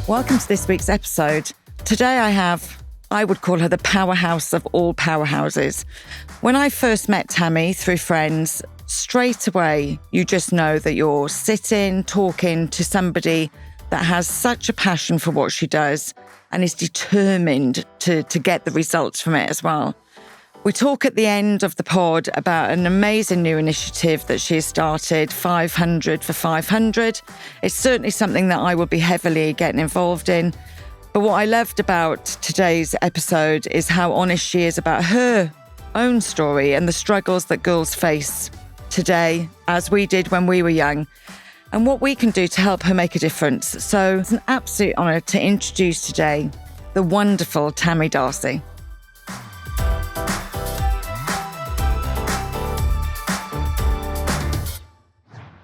Welcome to this week's episode. Today I would call her the powerhouse of all powerhouses. When I first met Tammy through friends, straight away, you just know that you're sitting, talking to somebody that has such a passion for what she does and is determined to get the results from it as well. We talk at the end of the pod about an amazing new initiative that she has started, 500 for 500. It's certainly something that I will be heavily getting involved in. But what I loved about today's episode is how honest she is about her own story and the struggles that girls face today, as we did when we were young, and what we can do to help her make a difference. So it's an absolute honour to introduce today the wonderful Tammy Darcy.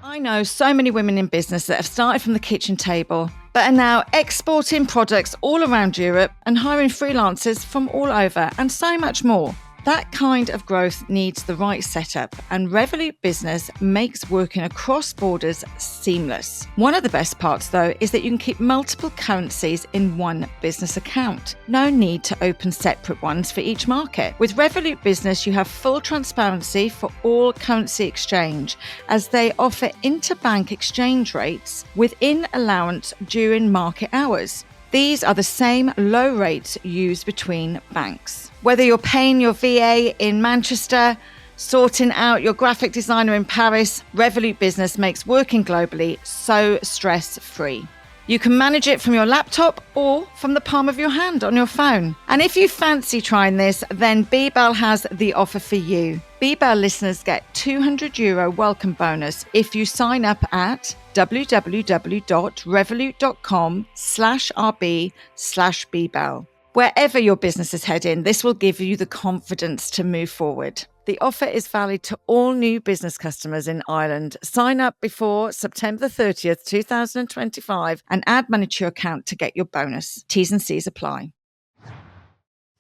I know so many women in business that have started from the kitchen table, but are now exporting products all around Europe and hiring freelancers from all over and so much more. That kind of growth needs the right setup, and Revolut Business makes working across borders seamless. One of the best parts, though, is that you can keep multiple currencies in one business account. No need to open separate ones for each market. With Revolut Business, you have full transparency for all currency exchange, as they offer interbank exchange rates within allowance during market hours. These are the same low rates used between banks. Whether you're paying your VA in Manchester, sorting out your graphic designer in Paris, Revolut Business makes working globally so stress-free. You can manage it from your laptop or from the palm of your hand on your phone. And if you fancy trying this, then BeBelle has the offer for you. BeBelle listeners get €200 welcome bonus if you sign up at www.revolut.com/rb/BeBelle. Wherever your business is heading, this will give you the confidence to move forward. The offer is valid to all new business customers in Ireland. Sign up before September the 30th, 2025 and add money to your account to get your bonus. T's and C's apply.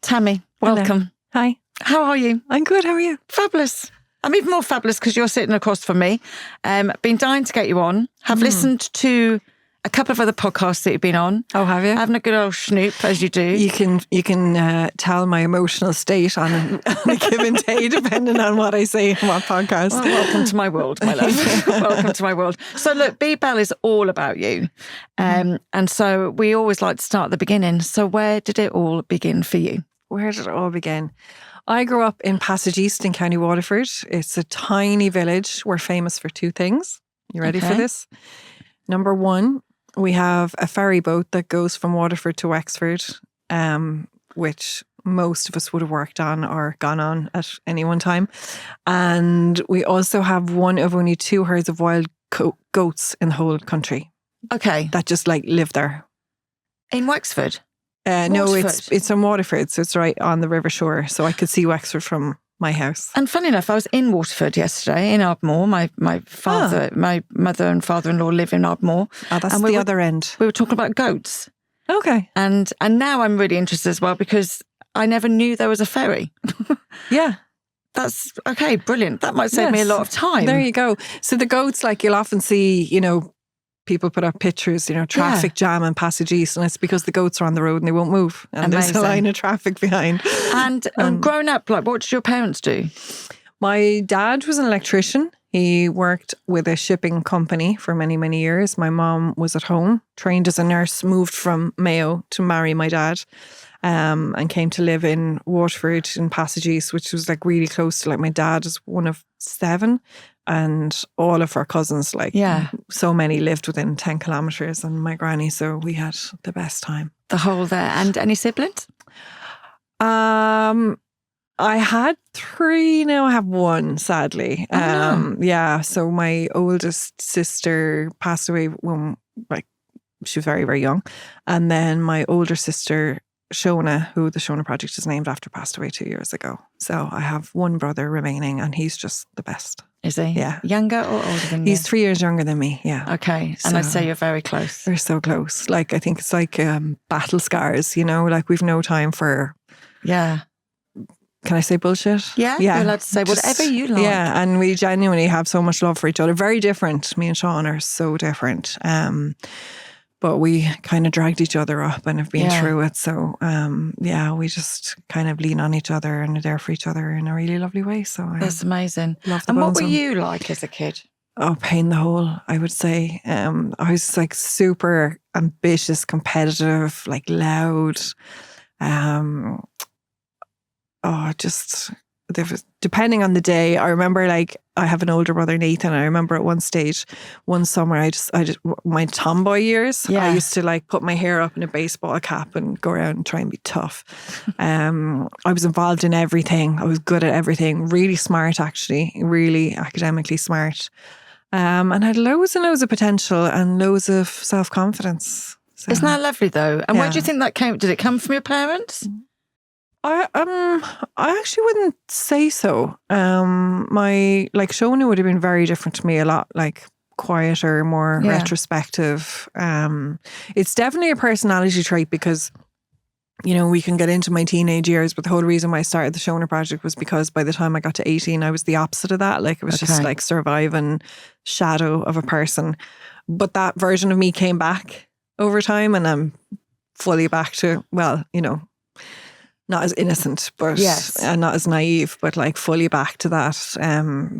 Tammy, welcome. Hello. Hi. How are you? I'm good. How are you? Fabulous. I'm even more fabulous because you're sitting across from me. Been dying to get you on. Have listened to a couple of other podcasts that you've been on. Oh, have you? Having a good old snoop, as you do. You can tell my emotional state on a given day, depending on what I say on what podcast. Well, welcome to my world, my love. Welcome to my world. So look, BeBelle is all about you. And so we always like to start at the beginning. So where did it all begin for you? Where did it all begin? I grew up in Passage East in County Waterford. It's a tiny village. We're famous for two things. You ready for this? Number one, we have a ferry boat that goes from Waterford to Wexford, which most of us would have worked on or gone on at any one time. And we also have one of only two herds of wild goats in the whole country. Okay. That just live there. In Wexford? No, it's in Waterford, so it's right on the river shore. So I could see Wexford from my house. And funny enough, I was in Waterford yesterday in Ardmore. My mother and father-in-law live in Ardmore. Oh, that's the other end. We were talking about goats. Okay. And now I'm really interested as well because I never knew there was a ferry. Yeah. That's okay, brilliant. That might save me a lot of time. There you go. So the goats, you'll often see, people put up pictures, traffic jam in Passage East, and it's because the goats are on the road and they won't move. And there's a line of traffic behind. And growing up, what did your parents do? My dad was an electrician. He worked with a shipping company for many, many years. My mom was at home, trained as a nurse, moved from Mayo to marry my dad, and came to live in Waterford in Passage East, which was really close to my dad is one of 7. And all of our cousins, so many lived within 10 kilometres, and my granny, so we had the best time. The whole there. And any siblings? I had 3, now I have 1, sadly. Oh, no. Yeah, so my oldest sister passed away when she was very, very young. And then my older sister, Shona, who the Shona Project is named after, passed away 2 years ago. So I have 1 brother remaining, and he's just the best. Is he? Yeah. Younger or older than you? He's 3 years younger than me, yeah. Okay. And I'd say you're very close. We're so close. I think it's battle scars, we've no time for... Yeah. Can I say bullshit? Yeah. You're allowed to say whatever you like. Yeah. And we genuinely have so much love for each other. Very different. Me and Sean are so different. But we kind of dragged each other up and have been Yeah. through it. So, we just kind of lean on each other and are there for each other in a really lovely way. So That's amazing. love the And what bones were of 'em. you like as a kid? Oh, pain in the hole, I would say. I was like super ambitious, competitive, like loud. Just there was, depending on the day. I remember, like, I have an older brother, Nathan. I remember at one stage, one summer, I just my tomboy years. Yeah. I used to like put my hair up in a baseball cap and go around and try and be tough. I was involved in everything. I was good at everything. Really smart, actually. Really academically smart. And had loads and loads of potential and loads of self-confidence. So, Isn't that lovely though? And where do you yeah. think that came? Did it come from your parents? I actually wouldn't say so. My like Shona would have been very different to me, a lot like quieter, more Yeah. retrospective. It's definitely a personality trait because, you know, we can get into my teenage years, but the whole reason why I started the Shona Project was because by the time I got to 18, I was the opposite of that. Like, it was just Okay. like surviving shadow of a person. But that version of me came back over time, and I'm fully back to, well, you know, not as innocent, but Yes. and not as naive, but like fully back to that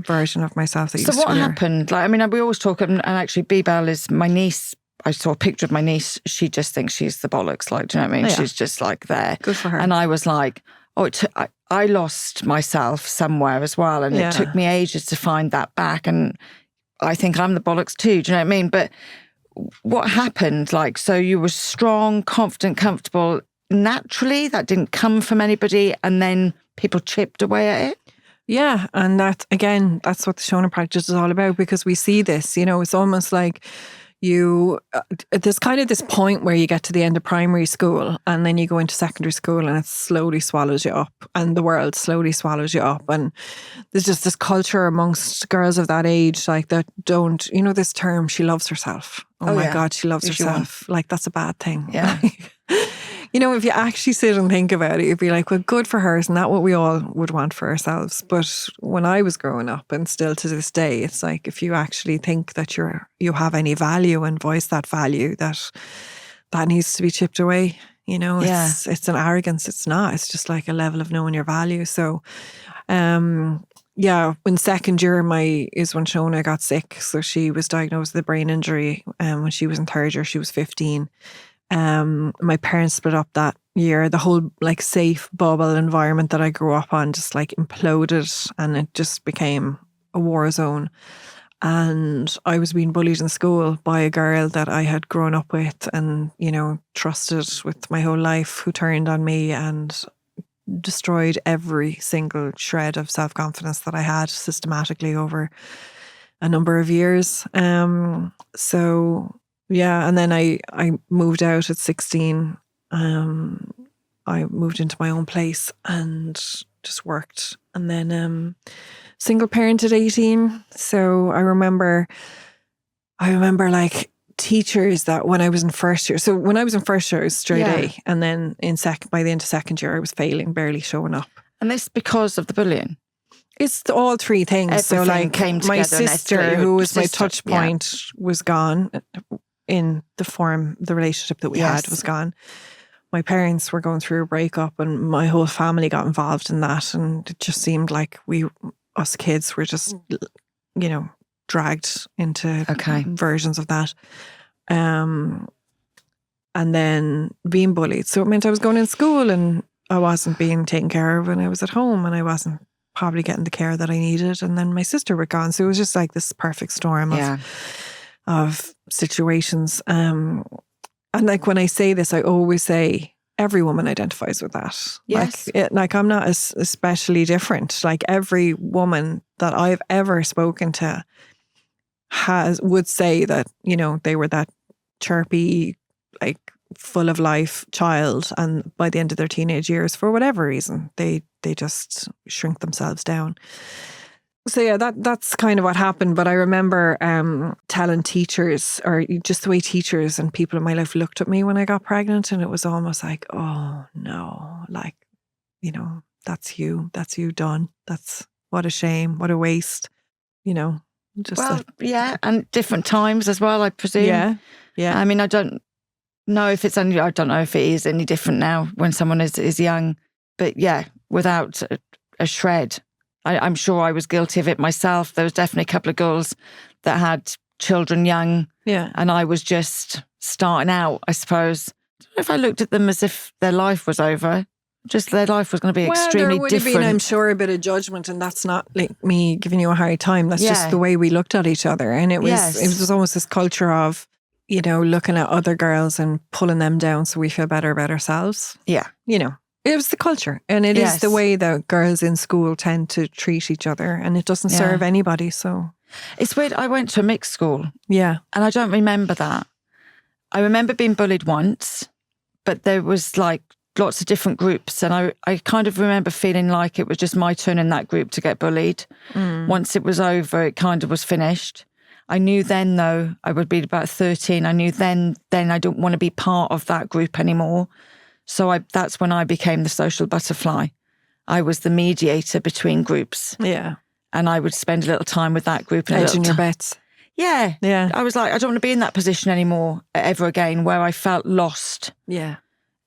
version of myself that So used what to be there. happened? Like, I mean, we always talk, and actually BeBelle is my niece. I saw a picture of my niece. She just thinks she's the bollocks. Like, do you know what I mean? Oh, yeah. She's just like there. Good for her. And I was like, I lost myself somewhere as well. And Yeah. it took me ages to find that back. And I think I'm the bollocks too. Do you know what I mean? But what happened? Like, so you were strong, confident, comfortable. Naturally, that didn't come from anybody. And then people chipped away at it. Yeah, and that, again, that's what the Shona Project is all about, because we see this, you know, it's almost like there's kind of this point where you get to the end of primary school and then you go into secondary school and it slowly swallows you up, and the world slowly swallows you up. And there's just this culture amongst girls of that age, like, that don't, you know, this term, she loves herself. Oh my yeah. God, she loves If you want. herself. Like, that's a bad thing. Yeah. You know, if you actually sit and think about it, you'd be like, well, good for her. Isn't that what we all would want for ourselves? But when I was growing up, and still to this day, it's like, if you actually think that you have any value and voice that value, that needs to be chipped away. You know, Yeah. it's an arrogance. It's not. It's just like a level of knowing your value. So, yeah, in second year is when Shona got sick. So she was diagnosed with a brain injury. When she was in third year, she was 15. My parents split up that year. The whole like safe bubble environment that I grew up on just like imploded, and it just became a war zone. And I was being bullied in school by a girl that I had grown up with and, you know, trusted with my whole life, who turned on me and destroyed every single shred of self-confidence that I had systematically over a number of years. So yeah, and then I moved out at 16. I moved into my own place and just worked, and then single parent at 18. So I remember like teachers that when I was in first year. So when I was in first year, I was straight Yeah. A, and then by the end of second year, I was failing, barely showing up. And this because of the bullying. It's all three things. So Everything like came my together and sister, escalated. who was my Sister, touch yeah. point, was gone. In the relationship that we had Yes. was gone. My parents were going through a breakup, and my whole family got involved in that. And it just seemed like us kids were just, you know, dragged into Okay. versions of that. And then being bullied. So it meant I was going in school and I wasn't being taken care of when I was at home, and I wasn't probably getting the care that I needed. And then my sister was gone. So it was just like this perfect storm Yeah. of situations. And like, when I say this, I always say every woman identifies with that. Yes. Like I'm not especially different. Like, every woman that I've ever spoken to would say that, you know, they were that chirpy, like full of life child, and by the end of their teenage years, for whatever reason, they just shrink themselves down. So yeah, that's kind of what happened. But I remember telling teachers, or just the way teachers and people in my life looked at me when I got pregnant, and it was almost like, oh no, like, you know, that's you done. That's, what a shame, what a waste, you know. Just Well, yeah, and different times as well, I presume. yeah. I mean, I don't know if it's I don't know if it is any different now when someone is young. But yeah, without a shred. I'm sure I was guilty of it myself. There was definitely a couple of girls that had children young. Yeah. And I was just starting out, I suppose. I don't know if I looked at them as if their life was over. Just their life was going to be extremely there would different. have been, I'm sure, a bit of judgment, and that's not like me giving you a hard time. That's just the way we looked at each other. And it was almost this culture of, you know, looking at other girls and pulling them down so we feel better about ourselves. Yeah. You know, it was the culture, and it is the way that girls in school tend to treat each other, and it doesn't serve anybody. So it's weird. I went to a mixed school. Yeah. And I don't remember that. I remember being bullied once, but there was like lots of different groups. And I kind of remember feeling like it was just my turn in that group to get bullied. Once it was over, it kind of was finished. I knew then, though, I would be about 13. I knew then I don't want to be part of that group anymore. So that's when I became the social butterfly. I was the mediator between groups. Yeah. And I would spend a little time with that group. Hedging your bets. Yeah. Yeah. I was like, I don't want to be in that position anymore, ever again, where I felt lost. Yeah.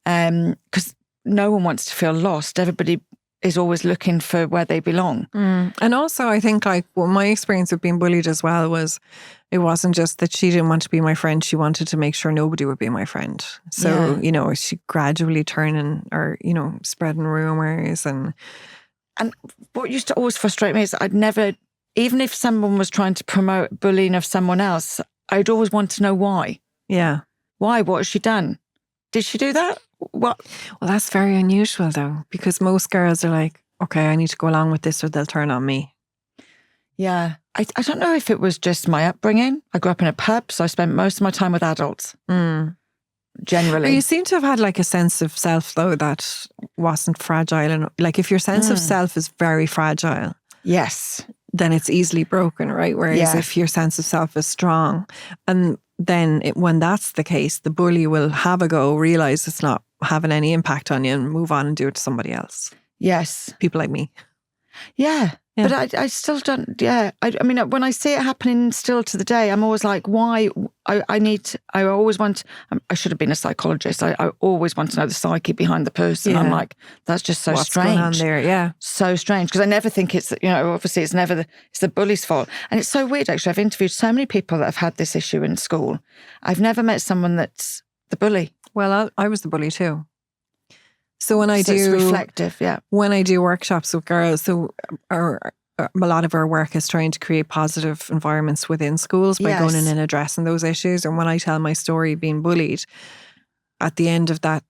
Because no one wants to feel lost. Everybody is always looking for where they belong. And also, I think my experience with being bullied as well was, it wasn't just that she didn't want to be my friend. She wanted to make sure nobody would be my friend. So, you know, she gradually turning or, you know, spreading rumors. And what used to always frustrate me is I'd never, even if someone was trying to promote bullying of someone else, I'd always want to know why. Yeah. Why? What has she done? Did she do that? What? Well, that's very unusual though, because most girls are like, okay, I need to go along with this or they'll turn on me. Yeah. I don't know if it was just my upbringing. I grew up in a pub, so I spent most of my time with adults. Generally. But you seem to have had like a sense of self though that wasn't fragile. And like if your sense of self is very fragile. Yes. Then it's easily broken, right? Whereas if your sense of self is strong, and then when that's the case, the bully will have a go, realise it's not having any impact on you and move on and do it to somebody else. Yes. People like me. Yeah. But I still don't, I mean, when I see it happening still to the day, I'm always like, why? I always want, I should have been a psychologist. I always want to know the psyche behind the person. I'm like, that's just so strange. What's going on there? Yeah. So strange. Because I never think it's, you know, obviously it's the bully's fault. And it's so weird, actually. I've interviewed so many people that have had this issue in school. I've never met someone that's the bully. Well, I was the bully too. So when I do, it's reflective, when I do workshops with girls, so a lot of our work is trying to create positive environments within schools by going in and addressing those issues. And when I tell my story being bullied, at the end of that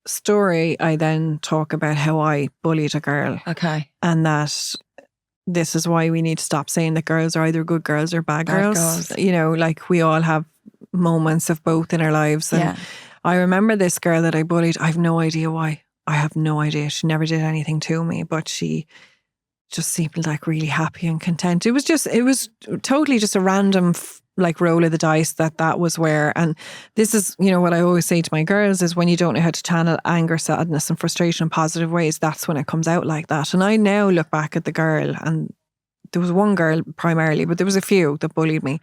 story, I then talk about how I bullied a girl. Okay. And that this is why we need to stop saying that girls are either good girls or bad girls. You know, like we all have moments of both in our lives. And I remember this girl that I bullied. I have no idea why. I have no idea. She never did anything to me, but she just seemed like really happy and content. It was totally just a random like roll of the dice that was where. And this is, you know, what I always say to my girls is when you don't know how to channel anger, sadness and frustration in positive ways, that's when it comes out like that. And I now look back at the girl, and there was one girl primarily, but there was a few that bullied me.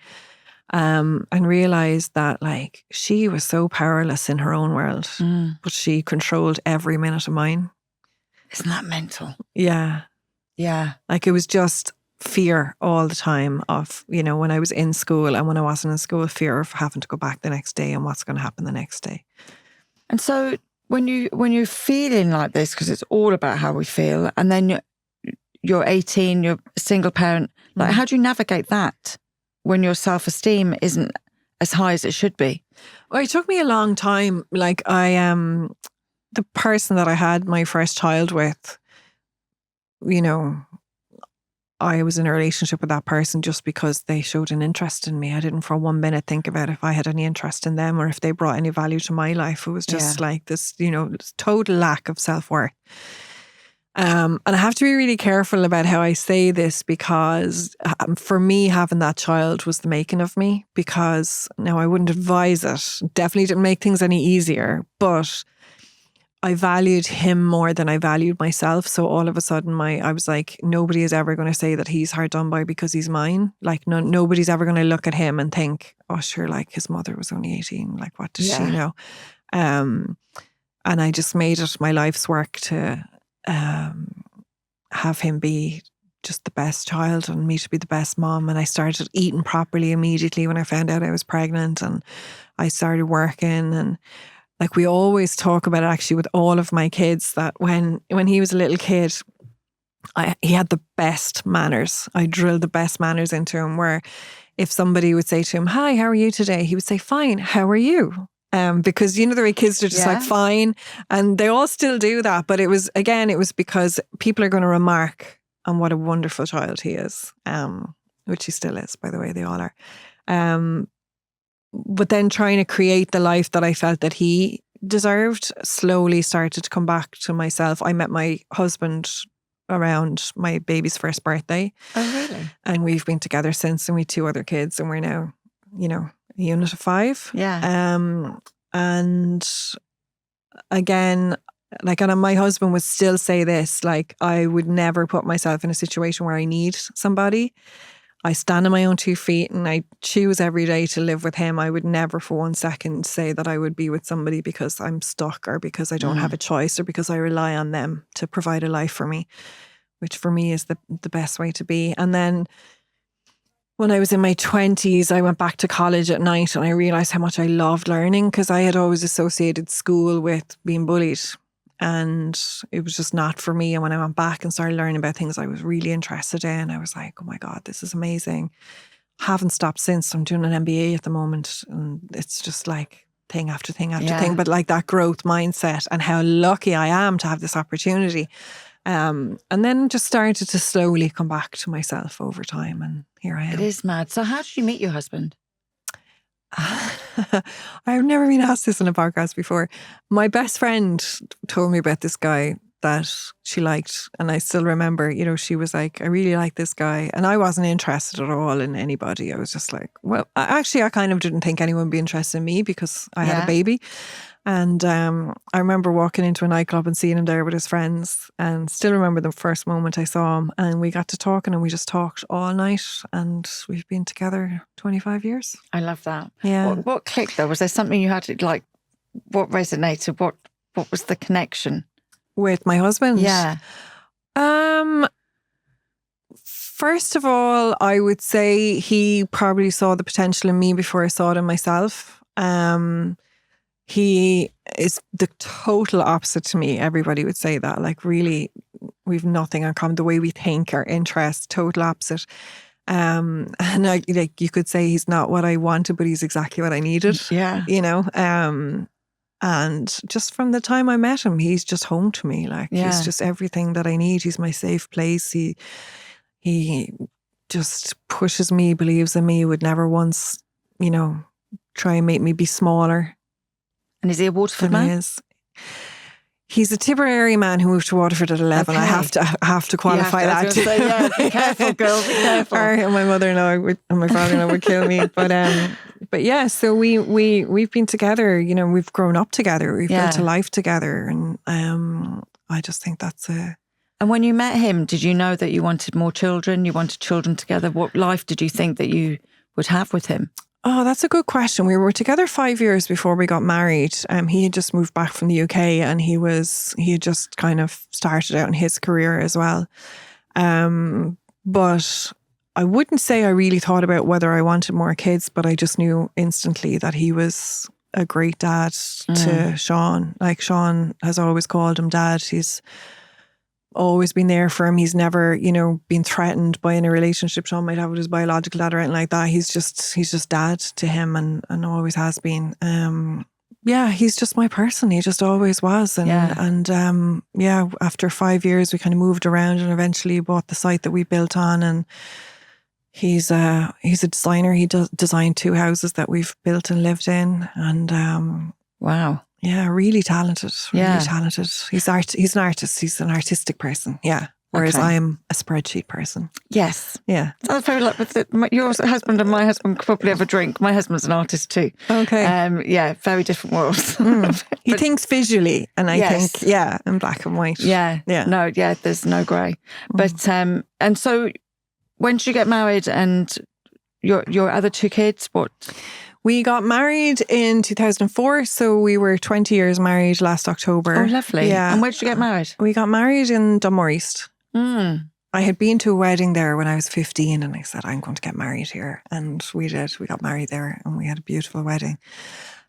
And realised that like she was so powerless in her own world, but she controlled every minute of mine. Isn't that mental? Yeah. Yeah. Like it was just fear all the time of, you know, when I was in school and when I wasn't in school, fear of having to go back the next day and what's going to happen the next day. And so when you're feeling like this, because it's all about how we feel, and then you're 18, you're a single parent, like how do you navigate that when your self-esteem isn't as high as it should be? Well, it took me a long time. Like the person that I had my first child with, you know, I was in a relationship with that person just because they showed an interest in me. I didn't for 1 minute think about if I had any interest in them or if they brought any value to my life. It was just like this, you know, total lack of self-worth. And I have to be really careful about how I say this because for me, having that child was the making of me, because now I wouldn't advise it. Definitely didn't make things any easier, but I valued him more than I valued myself. So all of a sudden I was like, nobody is ever going to say that he's hard done by because he's mine. Like nobody's ever going to look at him and think, oh sure, like his mother was only 18. Like what does she know? And I just made it my life's work to have him be just the best child and me to be the best mom. And I started eating properly immediately when I found out I was pregnant, and I started working. And like, we always talk about it actually with all of my kids, that when he was a little kid, he had the best manners. I drilled the best manners into him, where if somebody would say to him, "Hi, how are you today?" he would say, "Fine, how are you?" Because the way kids are just like, fine. And they all still do that. But it was because people are going to remark on what a wonderful child he is, which he still is, by the way, they all are. But then trying to create the life that I felt that he deserved slowly started to come back to myself. I met my husband around my baby's first birthday. Oh, really? And we've been together since, and we have 2 other kids, and we're now, a unit of 5. Yeah. And again, like, and my husband would still say this, like, I would never put myself in a situation where I need somebody. I stand on my own 2 feet, and I choose every day to live with him. I would never for 1 second say that I would be with somebody because I'm stuck, or because I don't have a choice, or because I rely on them to provide a life for me, which for me is the best way to be. And then when I was in my 20s, I went back to college at night, and I realised how much I loved learning, because I had always associated school with being bullied, and it was just not for me. And when I went back and started learning about things I was really interested in, I was like, oh my God, this is amazing. Haven't stopped since. I'm doing an MBA at the moment, and it's just like thing after thing after thing. But like that growth mindset, and how lucky I am to have this opportunity. And then just started to slowly come back to myself over time, and here I am. It is mad. So how did you meet your husband? I've never been asked this in a podcast before. My best friend told me about this guy that she liked, and I still remember, she was like, I really like this guy, and I wasn't interested at all in anybody. I was just like, well, I kind of didn't think anyone would be interested in me because I had a baby. And I remember walking into a nightclub and seeing him there with his friends, and still remember the first moment I saw him, and we got to talking, and we just talked all night, and we've been together 25 years. I love that. Yeah. What clicked though? Was there something you had to, like, what resonated? What was the connection? With my husband? Yeah. First of all, I would say he probably saw the potential in me before I saw it in myself. He is the total opposite to me. Everybody would say that. Like, really, we've nothing in common. The way we think, our interests, total opposite. And you could say he's not what I wanted, but he's exactly what I needed. Yeah. And just from the time I met him, he's just home to me. Like, he's just everything that I need. He's my safe place. He just pushes me, believes in me, would never once, try and make me be smaller. And is he a Waterford man? He's a Tipperary man who moved to Waterford at 11. Okay. I have to qualify that. Be careful, girl. Be careful. Or my mother-in-law and my father-in-law would kill me. But yeah, so we've been together. We've grown up together. We've built a life together, and I just think that's a. And when you met him, did you know that you wanted more children? You wanted children together? What life did you think that you would have with him? Oh, that's a good question. We were together 5 years before we got married. He had just moved back from the UK, and he had just kind of started out in his career as well. But I wouldn't say I really thought about whether I wanted more kids, but I just knew instantly that he was a great dad to Sean. Like, Sean has always called him dad. He's always been there for him. He's never, been threatened by any relationship Sean might have with his biological dad or anything like that. He's just dad to him, and always has been. He's just my person. He just always was. And after 5 years, we kind of moved around and eventually bought the site that we built on. And he's a designer. He designed 2 houses that we've built and lived in. And wow. Yeah, really talented. Really talented. He's an artist. He's an artistic person. Yeah. Whereas I'm a spreadsheet person. Yes. Yeah. Sounds very like your husband and my husband could probably have a drink. My husband's an artist too. Okay. Very different worlds. He thinks visually, and I think, in black and white. Yeah. Yeah. No, there's no grey. But, and so when did you get married, and your other 2 kids, what? We got married in 2004, so we were 20 years married last October. Oh, lovely. Yeah. And where did you get married? We got married in Dunmore East. I had been to a wedding there when I was 15 and I said, I'm going to get married here. And we did. We got married there and we had a beautiful wedding.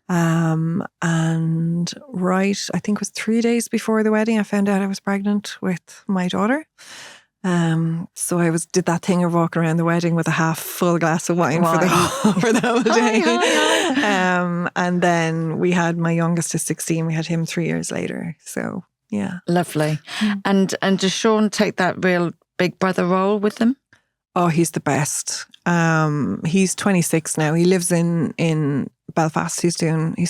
And I think it was 3 days before the wedding, I found out I was pregnant with my daughter. So I did that thing of walking around the wedding with a half full glass of wine for the whole day. Hi. And then we had my youngest is 16. We had him 3 years later. So yeah, lovely. And does Sean take that real big brother role with them? Oh, he's the best. He's 26 now. He lives in Belfast. He's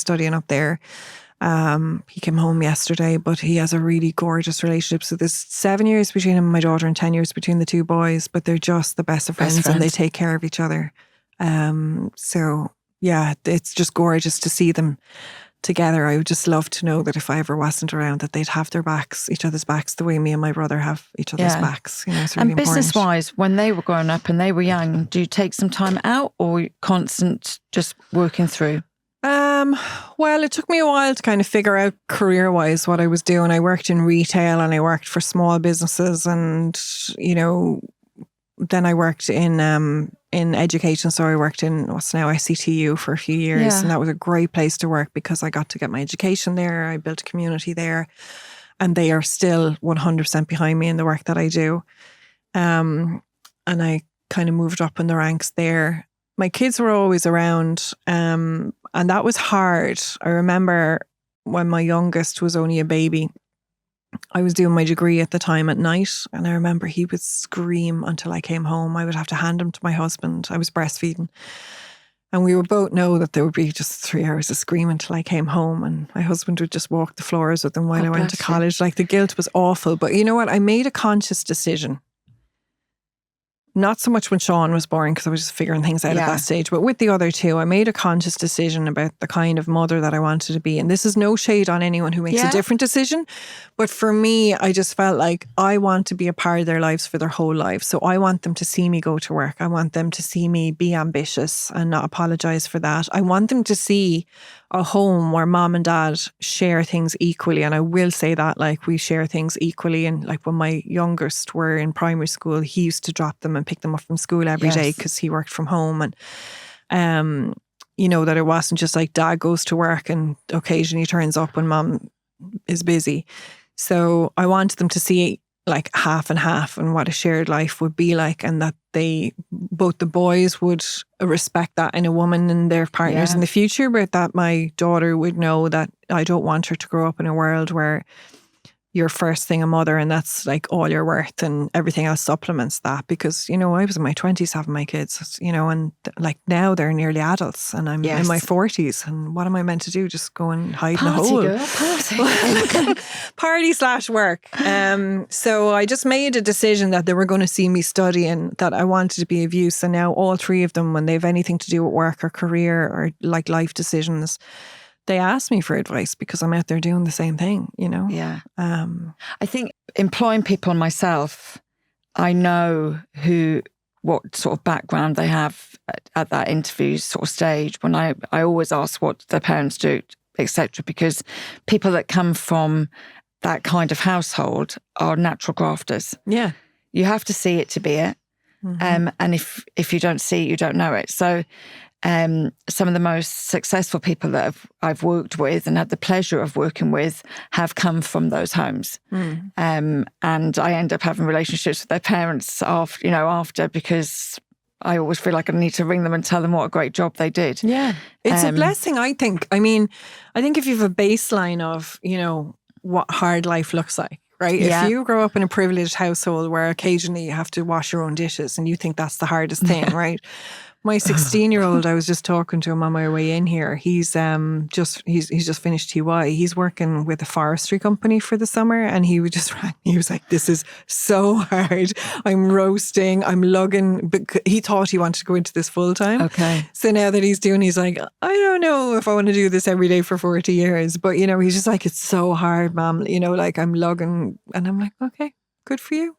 studying up there. He came home yesterday, but he has a really gorgeous relationship. So there's 7 years between him and my daughter and 10 years between the two boys, but they're just the best of friends and they take care of each other. So yeah, it's just gorgeous to see them together. I would just love to know that if I ever wasn't around, that they'd have their backs, each other's backs, the way me and my brother have each other's backs. You know, it's really important. And business-wise, when they were growing up and they were young, do you take some time out or constant just working through? Well, it took me a while to kind of figure out career-wise what I was doing. I worked in retail and I worked for small businesses, and you know, then I worked in education. So I worked in what's now ICTU for a few years, and that was a great place to work because I got to get my education there. I built a community there, and they are still 100% behind me in the work that I do. And I kind of moved up in the ranks there. My kids were always around, and that was hard. I remember when my youngest was only a baby, I was doing my degree at the time at night, and I remember he would scream until I came home. I would have to hand him to my husband. I was breastfeeding. And we would both know that there would be just 3 hours of screaming until I came home, and my husband would just walk the floors with him while I went to college. Like, the guilt was awful. But you know what? I made a conscious decision. Not so much when Sean was born, because I was just figuring things out at that stage, but with the other two, I made a conscious decision about the kind of mother that I wanted to be. And this is no shade on anyone who makes a different decision. But for me, I just felt like I want to be a part of their lives for their whole lives. So I want them to see me go to work. I want them to see me be ambitious and not apologize for that. I want them to see a home where mom and dad share things equally. And I will say that, like, we share things equally. And like, when my youngest were in primary school, he used to drop them and pick them up from school every day because he worked from home. And, you know, that it wasn't just like dad goes to work and occasionally turns up when mom is busy. So I wanted them to see like half and half and what a shared life would be like, and that both the boys would respect that in a woman and their partners in the future, but that my daughter would know that I don't want her to grow up in a world where you're first thing a mother and that's like all you're worth and everything else supplements that. Because, you know, I was in my 20s having my kids, you know, and like now they're nearly adults and I'm in my 40s, and what am I meant to do? Just go and hide in a hole? Party. Party/work. So I just made a decision that they were going to see me study and that I wanted to be of use. And now all three of them, when they have anything to do with work or career or like life decisions, they ask me for advice because I'm out there doing the same thing, you know? Yeah. I think employing people myself, I know what sort of background they have at that interview sort of stage, when I always ask what their parents do, etc. Because people that come from that kind of household are natural grafters. Yeah. You have to see it to be it. Mm-hmm. And if you don't see it, you don't know it. So some of the most successful people that I've worked with and had the pleasure of working with have come from those homes. And I end up having relationships with their parents after, because I always feel like I need to ring them and tell them what a great job they did. Yeah. It's a blessing, I think. I mean, I think if you have a baseline of, you know, what hard life looks like, right? Yeah. If you grow up in a privileged household where occasionally you have to wash your own dishes and you think that's the hardest thing, right? My 16-year-old, I was just talking to him on my way in here. He's just finished TY. He's working with a forestry company for the summer, and he would just rang me. He was like, "This is so hard. I'm roasting. I'm lugging." But he thought he wanted to go into this full time. Okay. So now that he's like, I don't know if I want to do this every day for 40 years. But you know, he's just like, "It's so hard, Mom. You know, like I'm lugging," and I'm like, "Okay, good for you."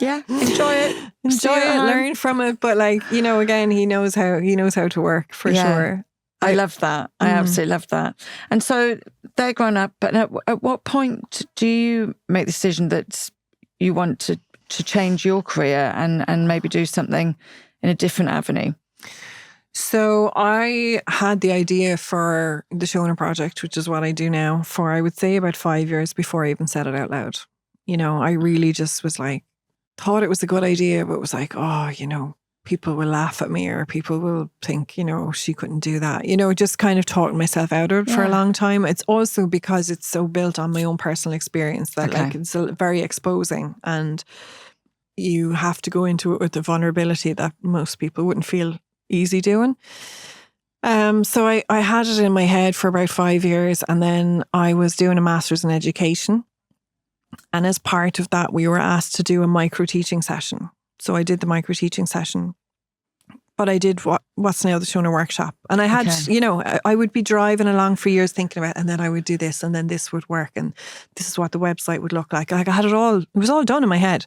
Yeah, enjoy it. Enjoy it, learn from it. But like, you know, again, he knows how to work for sure. I love that. I absolutely love that. And so they're grown up, but at what point do you make the decision that you want to change your career and maybe do something in a different avenue? So I had the idea for the Shona Project, which is what I do now, for I would say about 5 years before I even said it out loud. You know, I really just was like, thought it was a good idea, but was like, oh, you know, people will laugh at me or people will think, you know, she couldn't do that. You know, just kind of talking myself out of it for a long time. It's also because it's so built on my own personal experience that like it's very exposing, and you have to go into it with the vulnerability that most people wouldn't feel easy doing. So I had it in my head for about 5 years, and then I was doing a master's in education. And as part of that, we were asked to do a micro teaching session. So I did the micro teaching session, but I did what's now the Shona workshop. And I had, you know, I would be driving along for years thinking about, and then I would do this, and then this would work, and this is what the website would look like. Like I had it all, it was all done in my head.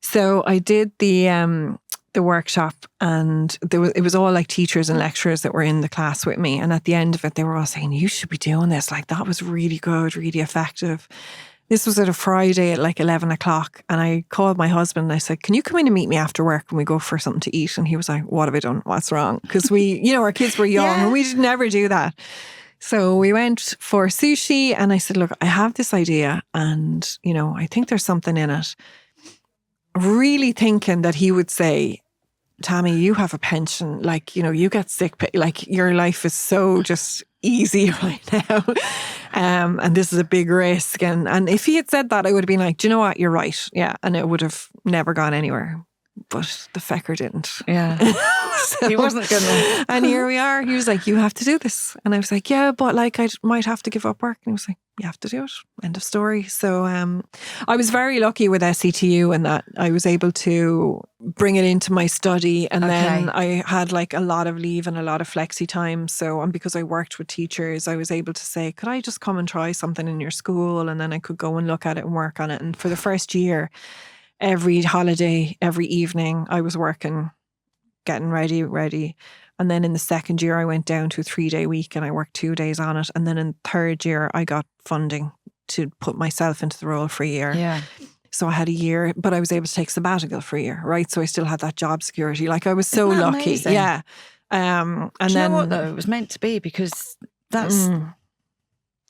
So I did the workshop, and it was all like teachers and lecturers that were in the class with me. And at the end of it, they were all saying, you should be doing this. Like that was really good, really effective. This was at a Friday at like 11 o'clock. And I called my husband and I said, can you come in and meet me after work and we go for something to eat? And he was like, what have I done? What's wrong? Because we, you know, our kids were young and we did never do that. So we went for sushi, and I said, look, I have this idea and, you know, I think there's something in it. Really thinking that he would say, Tammy, you have a pension, like, you know, you get sick pay, like your life is so just easy right now. And this is a big risk. And if he had said that, I would have been like, do you know what? You're right. Yeah. And it would have never gone anywhere. But the fecker didn't. Yeah. So, he wasn't going to. And here we are. He was like, you have to do this. And I was like, yeah, but like I might have to give up work. And he was like, you have to do it. End of story. So I was very lucky with SCTU in that I was able to bring it into my study. And then I had like a lot of leave and a lot of flexi time. So, and because I worked with teachers, I was able to say, could I just come and try something in your school? And then I could go and look at it and work on it. And for the first year, every holiday, every evening, I was working, getting ready. And then in the second year, I went down to a 3-day week and I worked 2 days on it. And then in the third year, I got funding to put myself into the role for a year. Yeah. So I had a year, but I was able to take sabbatical for a year, right? So I still had that job security. Like I was so lucky. Amazing? Yeah. And do you then know what though? It was meant to be, because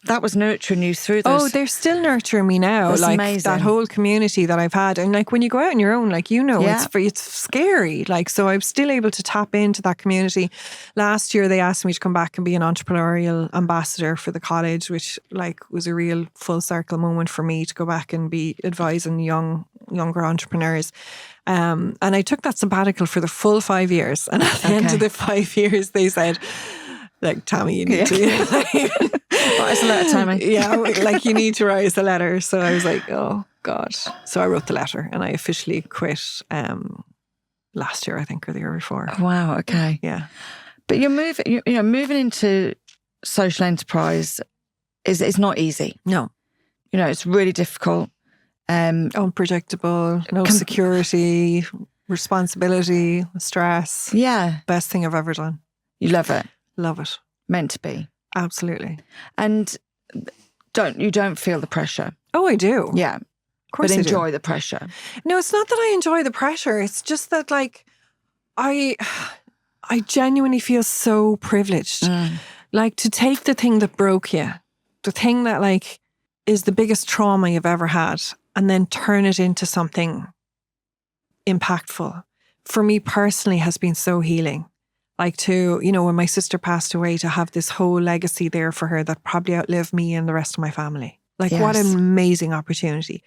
that was nurturing you through those. Oh, they're still nurturing me now. That's like amazing. that whole community that I've had. And like when you go out on your own, like, you know, it's scary. Like, so I'm still able to tap into that community. Last year, they asked me to come back and be an entrepreneurial ambassador for the college, which like was a real full circle moment for me to go back and be advising younger entrepreneurs. And I took that sabbatical for the full 5 years. And at the end of the 5 years, they said, like, Tammy, you need to write us a letter, Tammy. Yeah, like you need to write us a letter. So I was like, oh God. So I wrote the letter and I officially quit last year, I think, or the year before. Oh, wow. Okay. Yeah. But you're moving into social enterprise is not easy. No. You know, it's really difficult. Unpredictable, no security, responsibility, stress. Yeah. Best thing I've ever done. You love it. Love it. Meant to be. Absolutely. And you don't feel the pressure. Oh, I do. Yeah. Of course, but enjoy the pressure. No, it's not that I enjoy the pressure. It's just that like I genuinely feel so privileged. Like to take the thing that broke you, the thing that like is the biggest trauma you've ever had, and then turn it into something impactful. For me personally has been so healing. Like to, you know, when my sister passed away, to have this whole legacy there for her that probably outlived me and the rest of my family. Like what an amazing opportunity.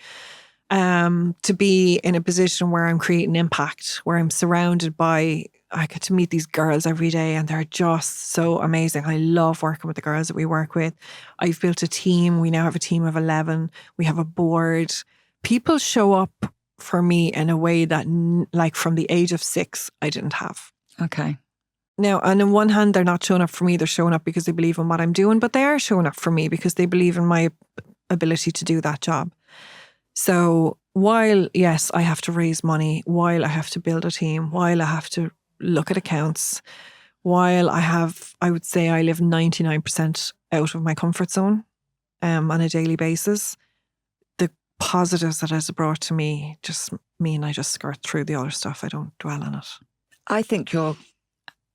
To be in a position where I'm creating impact, where I'm surrounded by, I get to meet these girls every day and they're just so amazing. I love working with the girls that we work with. I've built a team. We now have a team of 11. We have a board. People show up for me in a way that like from the age of 6, I didn't have. Okay. Now, and on one hand, they're not showing up for me. They're showing up because they believe in what I'm doing, but they are showing up for me because they believe in my ability to do that job. So while, yes, I have to raise money, while I have to build a team, while I have to look at accounts, while I would say I live 99% out of my comfort zone on a daily basis, the positives that it has brought to me just mean I just skirt through the other stuff. I don't dwell on it. I think you're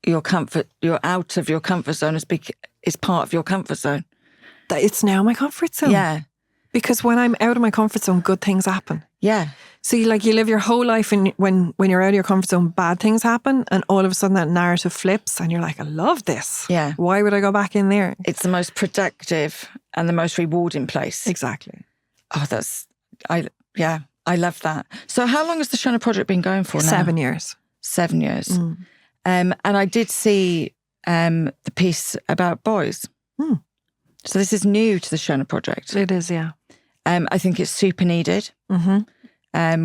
out of your comfort zone is part of your comfort zone. That it's now my comfort zone. Yeah. Because when I'm out of my comfort zone, good things happen. Yeah. So you live your whole life and when you're out of your comfort zone, bad things happen, and all of a sudden that narrative flips and you're like, I love this. Yeah. Why would I go back in there? It's the most productive and the most rewarding place. Exactly. Oh, I love that. So how long has the Shona Project been going for now? 7 years. 7 years. And I did see the piece about boys. So this is new to the Shona Project. It is, yeah. I think it's super needed,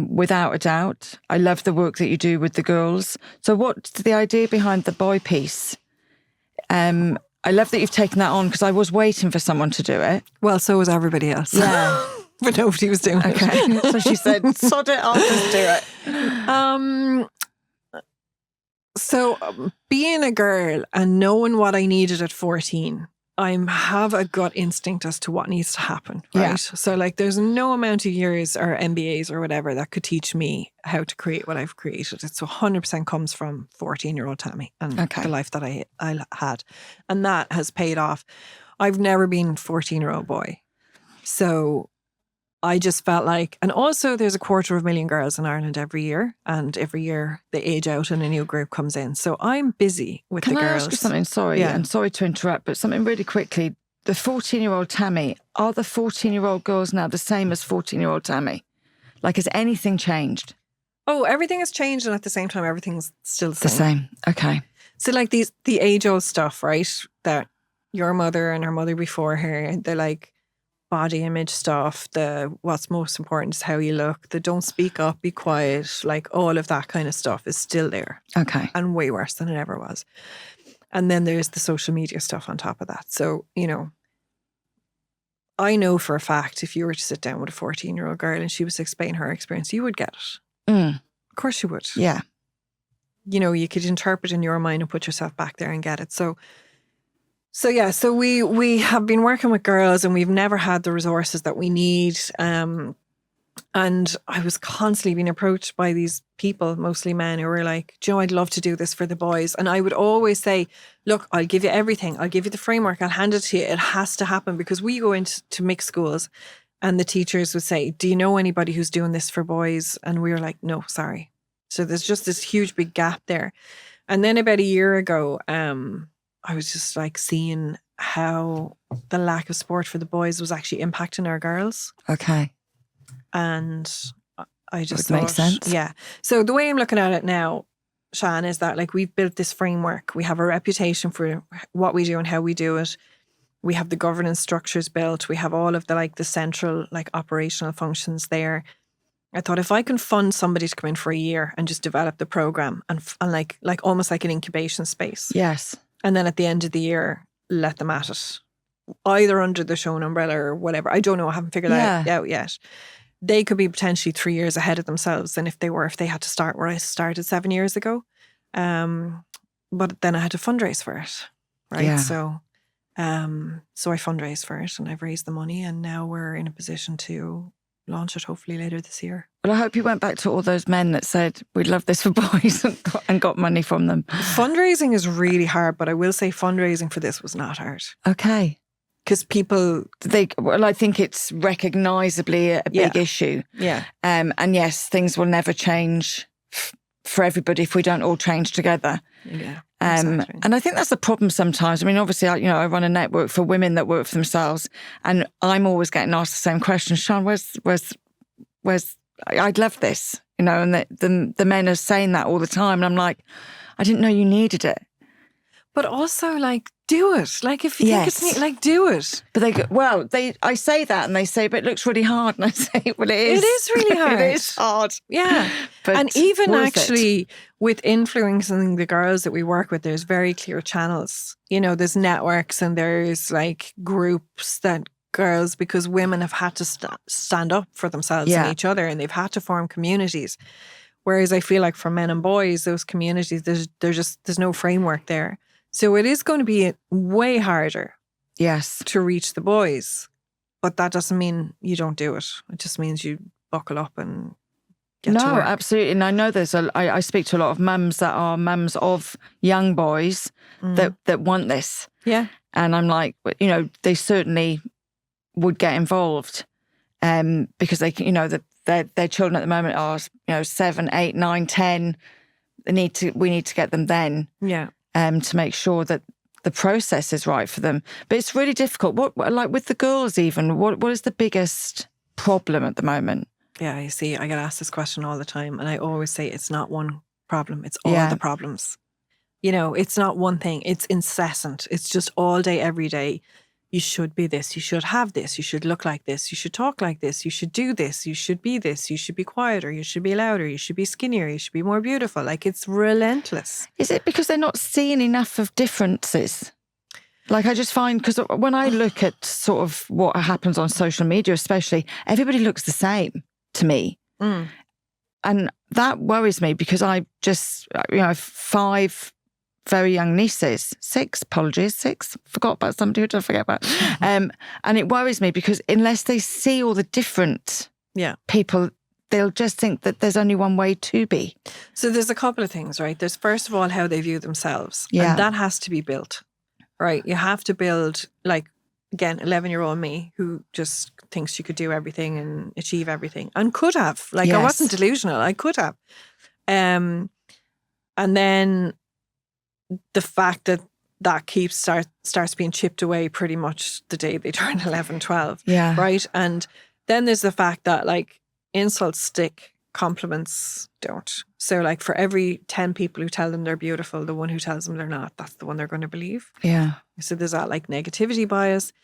without a doubt. I love the work that you do with the girls. So what's the idea behind the boy piece? I love that you've taken that on because I was waiting for someone to do it. Well, so was everybody else. Yeah. But nobody was doing it. Okay. So she said, sod it, I'll just do it. So being a girl and knowing what I needed at 14, I have a gut instinct as to what needs to happen, right? Yeah. So there's no amount of years or MBAs or whatever that could teach me how to create what I've created. It's 100% comes from 14-year-old Tammy and the life that I had. And that has paid off. I've never been a 14-year-old boy. So I just felt like, and also there's 250,000 girls in Ireland every year, and every year they age out and a new group comes in. So I'm busy with the girls. Can I ask you something? Sorry, Yeah. and sorry to interrupt, but something really quickly. The 14-year-old Tammy, are the 14-year-old girls now the same as 14-year-old Tammy? Like, has anything changed? Oh, everything has changed, and at the same time, everything's still the The same. Okay. So the age-old stuff, right? That your mother and her mother before her, the body image stuff, the what's most important is how you look, the don't speak up, be quiet, all of that kind of stuff is still there. Okay. And way worse than it ever was. And then there's the social media stuff on top of that. So, I know for a fact if you were to sit down with a 14-year-old girl and she was to explain her experience, you would get it. Of course you would. Yeah. You could interpret in your mind and put yourself back there and get it. So we have been working with girls and we've never had the resources that we need. And I was constantly being approached by these people, mostly men, who were like, Joe, I'd love to do this for the boys. And I would always say, look, I'll give you everything. I'll give you the framework. I'll hand it to you. It has to happen, because we go into mixed schools and the teachers would say, do you know anybody who's doing this for boys? And we were like, no, sorry. So there's just this huge big gap there. And then about a year ago, I was just seeing how the lack of sport for the boys was actually impacting our girls. Okay. And I just thought, makes sense. Yeah. So the way I'm looking at it now, Sian, is that we've built this framework. We have a reputation for what we do and how we do it. We have the governance structures built. We have all of the central operational functions there. I thought if I can fund somebody to come in for a year and just develop the program and almost like an incubation space. Yes. And then at the end of the year, let them at it. Either under the Shona umbrella or whatever. I don't know. I haven't figured that out yet. They could be potentially 3 years ahead of themselves than if they had to start where I started 7 years ago. But then I had to fundraise for it. Right. Yeah. So I fundraised for it and I've raised the money, and now we're in a position to launch it hopefully later this year. Well, I hope you went back to all those men that said, we'd love this for boys and got money from them. Fundraising is really hard, but I will say fundraising for this was not hard. Okay. Because people... I think it's recognisably a big issue. Yeah. And yes, things will never change for everybody if we don't all change together. Yeah. Exactly. And I think that's the problem sometimes. I mean, obviously, I run a network for women that work for themselves, and I'm always getting asked the same question. Sean, where's I'd love this, and the men are saying that all the time. And I'm like, I didn't know you needed it. But also, do it. If you think it's neat, do it. But they go, I say that and they say, but it looks really hard. And I say, well, it is. It is really hard. It is hard. Yeah. But and even actually with influencing the girls that we work with, there's very clear channels. There's networks and there's groups that girls because women have had to stand up for themselves and each other, and they've had to form communities. Whereas I feel like for men and boys, those communities, there's no framework there. So it is going to be way harder to reach the boys. But that doesn't mean you don't do it. It just means you buckle up and get to work. Absolutely. And I know I speak to a lot of mums that are mums of young boys that want this. Yeah. And I'm like, you know, they certainly would get involved because they can, you know, their children at the moment are, you know, 7, 8, 9, 10. We need to get them then. Yeah. To make sure that the process is right for them. But it's really difficult. What like with the girls even, what is the biggest problem at the moment? Yeah, you see, I get asked this question all the time, and I always say it's not one problem, it's all the problems. You know, it's not one thing, it's incessant. It's just all day, every day. You should be this, you should have this, you should look like this, you should talk like this, you should do this, you should be this, you should be quieter, you should be louder, you should be skinnier, you should be more beautiful. Like, it's relentless. Is it because they're not seeing enough of differences? Like, I just find, because when I look at sort of what happens on social media especially, everybody looks the same to me. And that worries me because I just, you know, 5 very young nieces, 6, forgot about somebody who did I forget about. And it worries me because unless they see all the different people, they'll just think that there's only one way to be. So there's a couple of things, right? There's first of all how they view themselves. And that has to be built, right? You have to build, like, again, 11-year-old me who just thinks she could do everything and achieve everything and could have. Like, I wasn't delusional. I could have. And then the fact that starts being chipped away pretty much the day they turn 11, 12. Yeah. Right? And then there's the fact that, like, insults stick, compliments don't. So, like, for every 10 people who tell them they're beautiful, the one who tells them they're not, that's the one they're going to believe. Yeah. So there's that, like, negativity bias.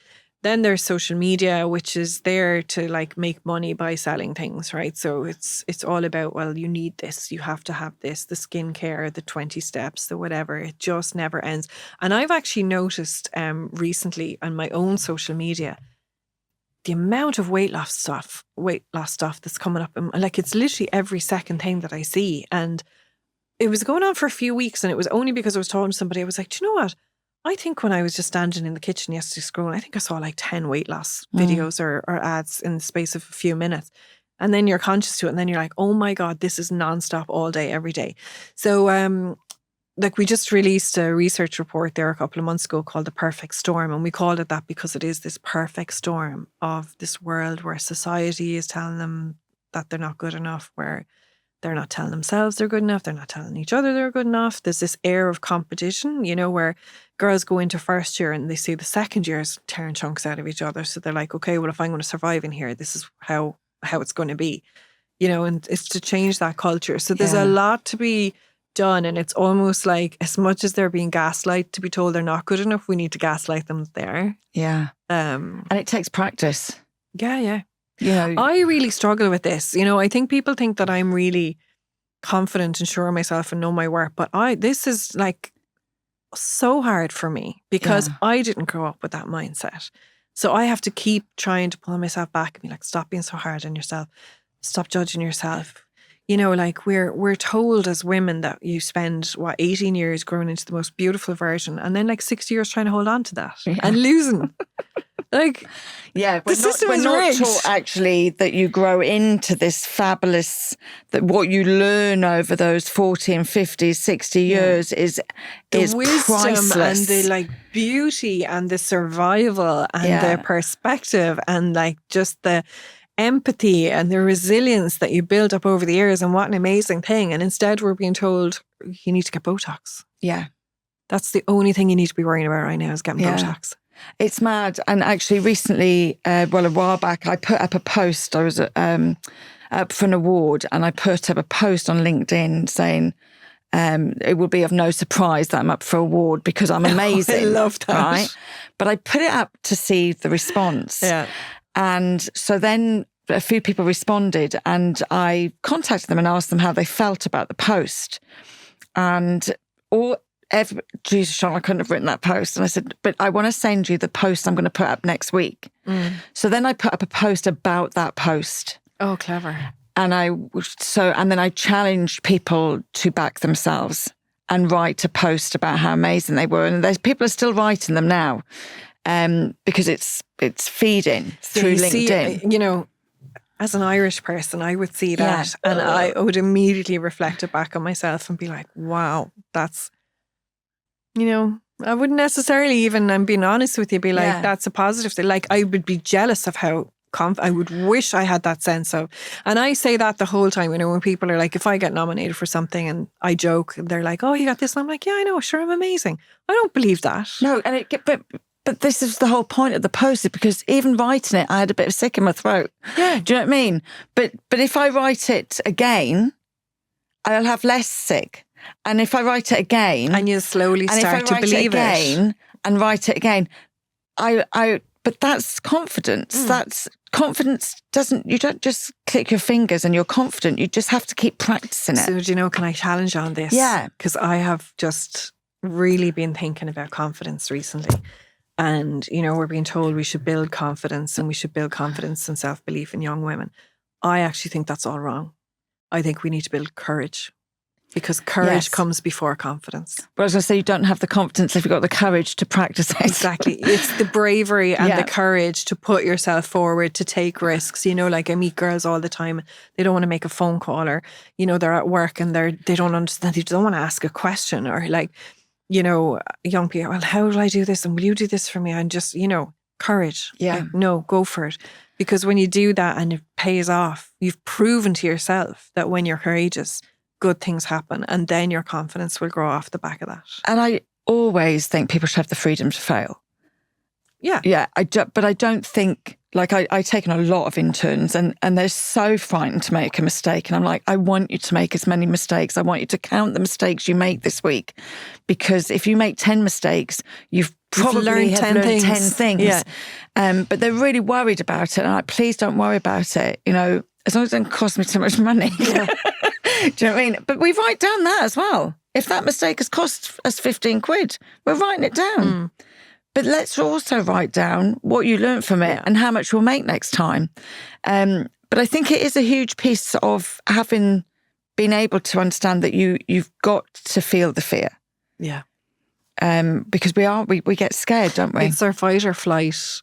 Then there's social media, which is there to, like, make money by selling things, right? So it's all about, well, you need this, you have to have this, the skincare, the 20 steps, the whatever. It just never ends. And I've actually noticed recently on my own social media, the amount of weight loss stuff that's coming up. Like, it's literally every second thing that I see. And it was going on for a few weeks, and it was only because I was talking to somebody, I was like, do you know what? I think when I was just standing in the kitchen yesterday scrolling, I think I saw like 10 weight loss videos or ads in the space of a few minutes. And then you're conscious to it, and then you're like, oh my God, this is nonstop all day, every day. So, like, we just released a research report there a couple of months ago called The Perfect Storm. And we called it that because it is this perfect storm of this world where society is telling them that they're not good enough, where they're not telling themselves they're good enough. They're not telling each other they're good enough. There's this air of competition, you know, where girls go into first year and they see the second years tearing chunks out of each other. So they're like, okay, well, if I'm going to survive in here, this is how it's going to be, you know, and it's to change that culture. So there's a lot to be done. And it's almost like, as much as they're being gaslight to be told they're not good enough, we need to gaslight them there. Yeah. And it takes practice. Yeah. You know, I really struggle with this. You know, I think people think that I'm really confident and sure of myself and know my worth, but this is like so hard for me because I didn't grow up with that mindset. So I have to keep trying to pull myself back and be like, stop being so hard on yourself. Stop judging yourself. You know, like we're told as women that you spend 18 years growing into the most beautiful version, and then like 6 years trying to hold on to that and losing. Like, yeah, the system is rigged. We're not taught actually that you grow into this fabulous, that what you learn over those 40 and 50, 60 years is wisdom priceless. And the like beauty and the survival and the perspective and like just the empathy and the resilience that you build up over the years, and what an amazing thing. And instead we're being told you need to get Botox. Yeah. That's the only thing you need to be worrying about right now is getting Botox. It's mad. And actually recently, a while back, I put up a post. I was up for an award, and I put up a post on LinkedIn saying it will be of no surprise that I'm up for an award because I'm amazing. I love that. Right? But I put it up to see the response. Yeah. And so then a few people responded, and I contacted them and asked them how they felt about the post. And Jesus, Shona, I couldn't have written that post. And I said, but I want to send you the post I'm going to put up next week. So then I put up a post about that post. Oh, clever. And then I challenged people to back themselves and write a post about how amazing they were. And people are still writing them now, because it's feeding through LinkedIn. See, as an Irish person, I would see that and I would immediately reflect it back on myself and be like, wow, that's, I wouldn't necessarily even, I'm being honest with you, be like, that's a positive thing. Like, I would be jealous of how I would wish I had that sense of, and I say that the whole time, when people are like, if I get nominated for something and I joke, they're like, oh, you got this. And I'm like, yeah, I know, sure, I'm amazing. I don't believe that. No, but this is the whole point of the post, is because even writing it, I had a bit of sick in my throat. Yeah. Do you know what I mean? But if I write it again, I'll have less sick. And if I write it again, and you slowly start to believe it and write it again, but that's confidence. That's confidence. You don't just click your fingers and you're confident. You just have to keep practicing it. So, can I challenge on this? Yeah. Because I have just really been thinking about confidence recently. And, we're being told we should build confidence and self-belief in young women. I actually think that's all wrong. I think we need to build courage, because courage comes before confidence. But I was going to say, you don't have the confidence if you've got the courage to practice it. Exactly. It's the bravery and the courage to put yourself forward, to take risks. Like I meet girls all the time, they don't want to make a phone call, or, they're at work and they don't understand, they don't want to ask a question, or like, young people, well, how will I do this? And will you do this for me? And just, courage. Yeah. Like, no, go for it. Because when you do that and it pays off, you've proven to yourself that when you're courageous, good things happen. And then your confidence will grow off the back of that. And I always think people should have the freedom to fail. Yeah. Yeah. But I don't think, like I've taken a lot of interns and they're so frightened to make a mistake. And I'm like, I want you to make as many mistakes. I want you to count the mistakes you make this week. Because if you make 10 mistakes, you've probably learned 10 things. Yeah. But they're really worried about it. And I'm like, please don't worry about it. As long as it doesn't cost me too much money. Yeah. Do you know what I mean? But we write down that as well. If that mistake has cost us 15 quid, we're writing it down. But let's also write down what you learned from it and how much we'll make next time. But I think it is a huge piece of having been able to understand that you've got to feel the fear. Yeah. Because we get scared, don't we? It's our fight or flight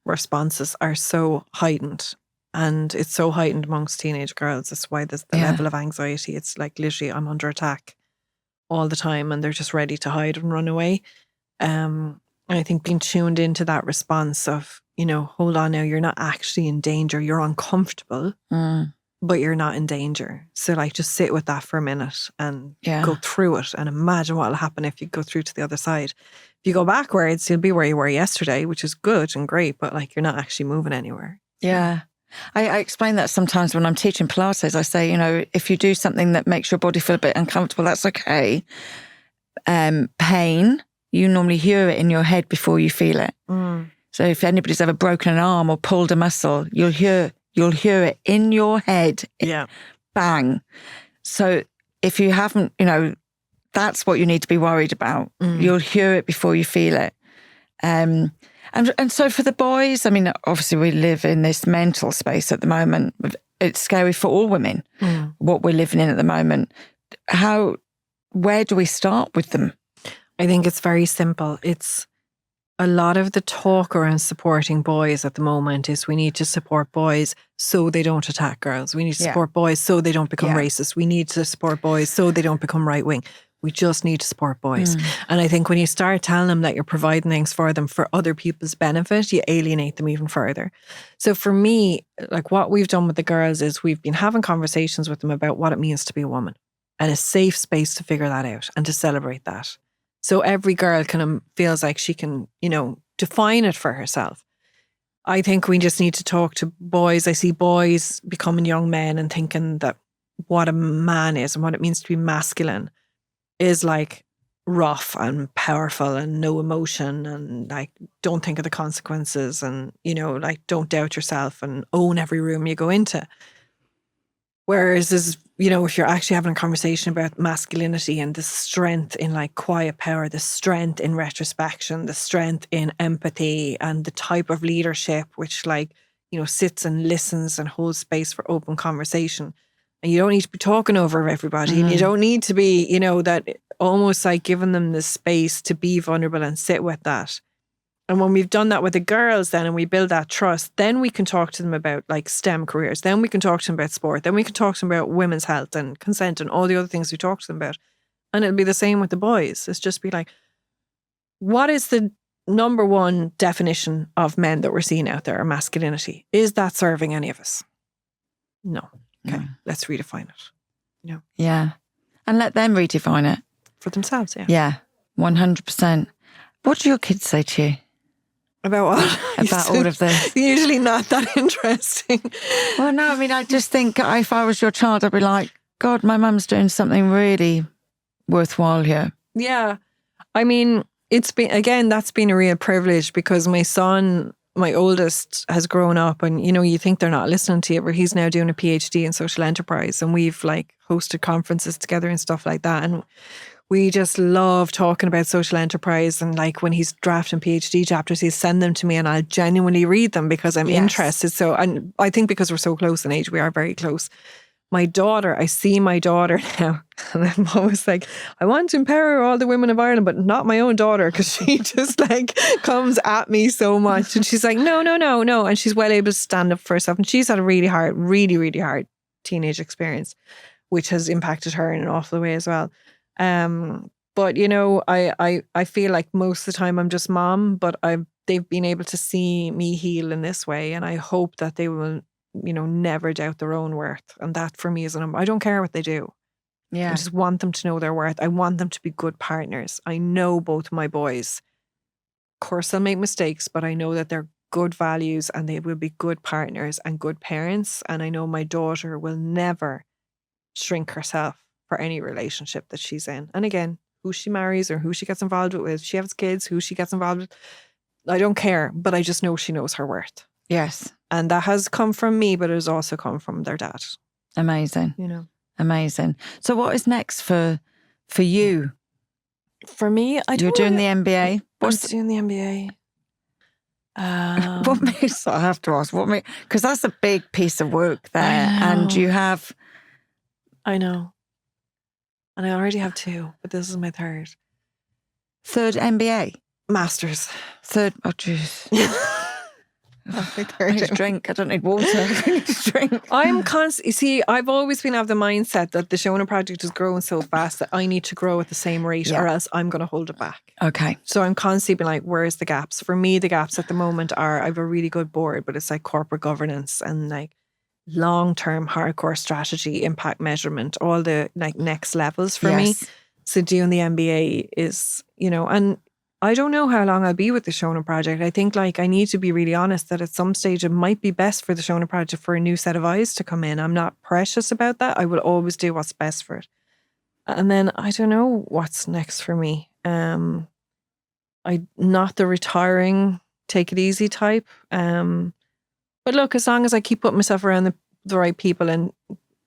responses are so heightened. And it's so heightened amongst teenage girls. That's why there's the level of anxiety. It's like literally I'm under attack all the time and they're just ready to hide and run away. And I think being tuned into that response of, hold on now, you're not actually in danger. You're uncomfortable, but you're not in danger. So like just sit with that for a minute and go through it and imagine what will happen if you go through to the other side. If you go backwards, you'll be where you were yesterday, which is good and great, but like you're not actually moving anywhere. Yeah. I explain that sometimes when I'm teaching Pilates. I say, if you do something that makes your body feel a bit uncomfortable, that's okay. Pain, you normally hear it in your head before you feel it. So if anybody's ever broken an arm or pulled a muscle, you'll hear it in your head. Yeah. Bang. So if you haven't, that's what you need to be worried about. You'll hear it before you feel it. And so for the boys, I mean, obviously we live in this mental space at the moment. It's scary for all women, what we're living in at the moment. Where do we start with them? I think it's very simple. It's a lot of the talk around supporting boys at the moment is we need to support boys so they don't attack girls. We need to support boys so they don't become racist. We need to support boys so they don't become right wing. We just need to support boys. And I think when you start telling them that you're providing things for them for other people's benefit, you alienate them even further. So for me, like what we've done with the girls is we've been having conversations with them about what it means to be a woman and a safe space to figure that out and to celebrate that. So every girl kind of feels like she can, define it for herself. I think we just need to talk to boys. I see boys becoming young men and thinking that what a man is and what it means to be masculine is like rough and powerful and no emotion and like don't think of the consequences and, like don't doubt yourself and own every room you go into. Whereas as if you're actually having a conversation about masculinity and the strength in like quiet power, the strength in retrospection, the strength in empathy, and the type of leadership which sits and listens and holds space for open conversation. And you don't need to be talking over everybody, and you don't need to be, that almost like giving them the space to be vulnerable and sit with that. And when we've done that with the girls then, and we build that trust, then we can talk to them about like STEM careers. Then we can talk to them about sport. Then we can talk to them about women's health and consent and all the other things we talk to them about. And it'll be the same with the boys. It's just be like, what is the number one definition of men that we're seeing out there, or masculinity? Is that serving any of us? No. Okay, let's redefine it. Yeah. And let them redefine it. For themselves, yeah. Yeah, 100%. What do your kids say to you? About what? About all of this? Usually not that interesting. Well, no, I mean, I just think if I was your child, I'd be like, God, my mum's doing something really worthwhile here. Yeah. I mean, that's been a real privilege, because my son, my oldest, has grown up, and, you think they're not listening to you, but he's now doing a PhD in social enterprise, and we've like hosted conferences together and stuff like that. And we just love talking about social enterprise, and like when he's drafting PhD chapters, he'll send them to me and I'll genuinely read them because I'm interested. So, and I think because we're so close in age, we are very close. I see my daughter now, and I'm always like, I want to empower all the women of Ireland, but not my own daughter, because she just like comes at me so much. And she's like, no. And she's well able to stand up for herself. And she's had a really hard teenage experience, which has impacted her in an awful way as well. But I feel like most of the time I'm just mom, but they've been able to see me heal in this way, and I hope that they will, never doubt their own worth. And that for me is I don't care what they do. Yeah. I just want them to know their worth. I want them to be good partners. I know both my boys, of course they'll make mistakes, but I know that they're good values and they will be good partners and good parents. And I know my daughter will never shrink herself for any relationship that she's in. And again, who she marries or who she gets involved with, if she has kids, who she gets involved with, I don't care, but I just know she knows her worth. Yes. And that has come from me, but it has also come from their dad. Amazing. Amazing. So what is next for you? For me, You're doing the MBA. What's doing the MBA? What makes, I have to ask, because that's a big piece of work there. And you have... I know. And I already have 2, but this is my third. Third MBA? Masters. Third, oh jeez. I need to drink. I don't need water. I need to drink. I'm constantly, see, I've always been of the mindset that the Shona Project is growing so fast that I need to grow at the same rate, or else I'm going to hold it back. Okay. So I'm constantly being like, where's the gaps? For me, the gaps at the moment are, I have a really good board, but it's like corporate governance and like long-term hardcore strategy, impact measurement, all the like next levels for me. So doing the MBA is, and I don't know how long I'll be with the Shona Project. I think like I need to be really honest that at some stage it might be best for the Shona Project for a new set of eyes to come in. I'm not precious about that. I will always do what's best for it. And then I don't know what's next for me. I'm not the retiring, take it easy type. But look, as long as I keep putting myself around the right people and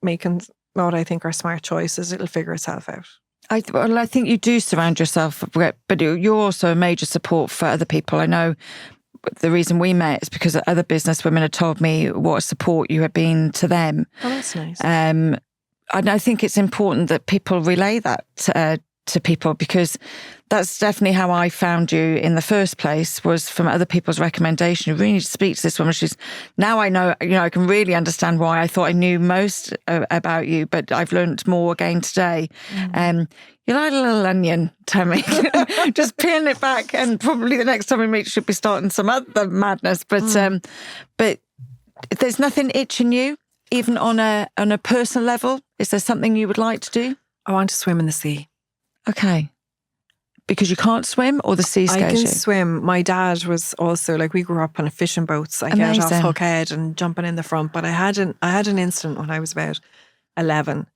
making what I think are smart choices, it'll figure itself out. I think you do surround yourself, but you're also a major support for other people. I know the reason we met is because other business women had told me what support you had been to them. Oh, that's nice. And I think it's important that people relay that to people, because that's definitely how I found you in the first place, was from other people's recommendation. You really need to speak to this woman. Now I know, I can really understand why I thought I knew most about you, but I've learned more again today. You're like a little onion, Tammy. Just peeling it back, and probably the next time we meet should be starting some other madness. But there's nothing itching you, even on a personal level. Is there something you would like to do? I want to swim in the sea. Okay. Because you can't swim, or the sea scares you? I can swim. My dad was also, like, we grew up on fishing boats. I get off Hookhead and jumping in the front. But I had an incident when I was about 11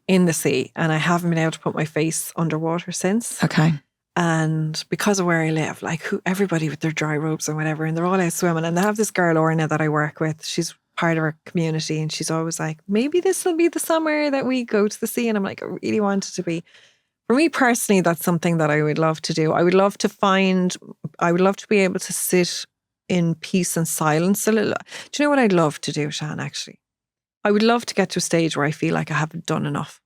in the sea, and I haven't been able to put my face underwater since. Okay. And because of where I live, like everybody with their dry ropes and whatever, and they're all out swimming. And they have this girl, Orna, that I work with. She's part of our community. And she's always like, maybe this will be the summer that we go to the sea. And I'm like, I really want it to be. For me personally, that's something that I would love to do. I would love to be able to sit in peace and silence a little. Do you know what I'd love to do, Shan, actually? I would love to get to a stage where I feel like I haven't done enough.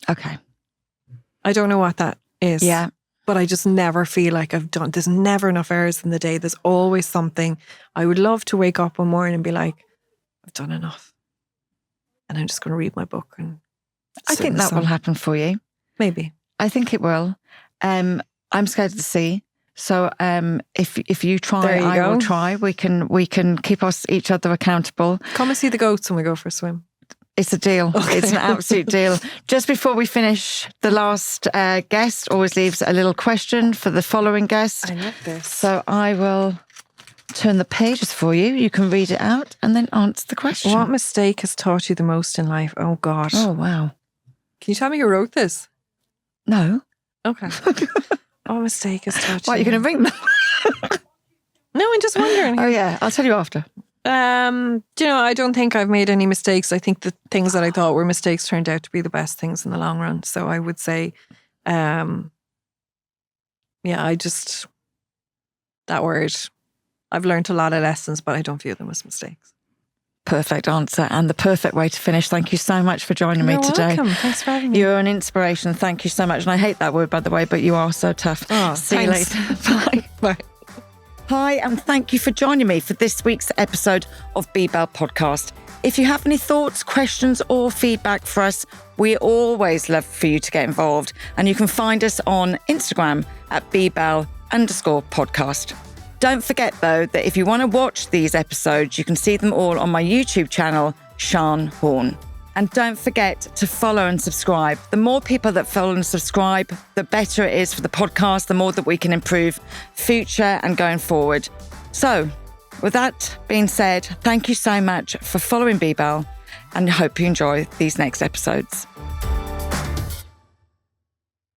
Okay. I don't know what that is. Yeah. But I just never feel like I've done. There's never enough hours in the day. There's always something. I would love to wake up one morning and be like, I've done enough. And I'm just going to read my book. And I think that will happen for you. Maybe. I think it will. I'm scared of the sea. So if you try, I will try. We can keep each other accountable. Come and see the goats when we go for a swim. It's a deal. Okay. It's an absolute deal. Just before we finish, the last guest always leaves a little question for the following guest. I love this. So I will turn the pages for you. You can read it out and then answer the question. What mistake has taught you the most in life? Oh, God. Oh, wow. Can you tell me who wrote this? No. Okay. What mistake has taught you? What, you're going to ring them? No, I'm just wondering. Oh, yeah. I'll tell you after. I don't think I've made any mistakes. I think the things that I thought were mistakes turned out to be the best things in the long run. So I would say, that word, I've learned a lot of lessons, but I don't view them as mistakes. Perfect answer and the perfect way to finish. Thank you so much for joining me today. You're welcome. Thanks for having me. You're an inspiration. Thank you so much. And I hate that word, by the way, but you are so tough. Oh, See you later. Bye. Bye. Hi, and thank you for joining me for this week's episode of BeBelle Podcast. If you have any thoughts, questions, or feedback for us, we always love for you to get involved. And you can find us on Instagram at BeBelle_podcast. Don't forget, though, that if you want to watch these episodes, you can see them all on my YouTube channel, Sian Horn. And don't forget to follow and subscribe. The more people that follow and subscribe, the better it is for the podcast, the more that we can improve future and going forward. So, with that being said, thank you so much for following BeBelle and I hope you enjoy these next episodes.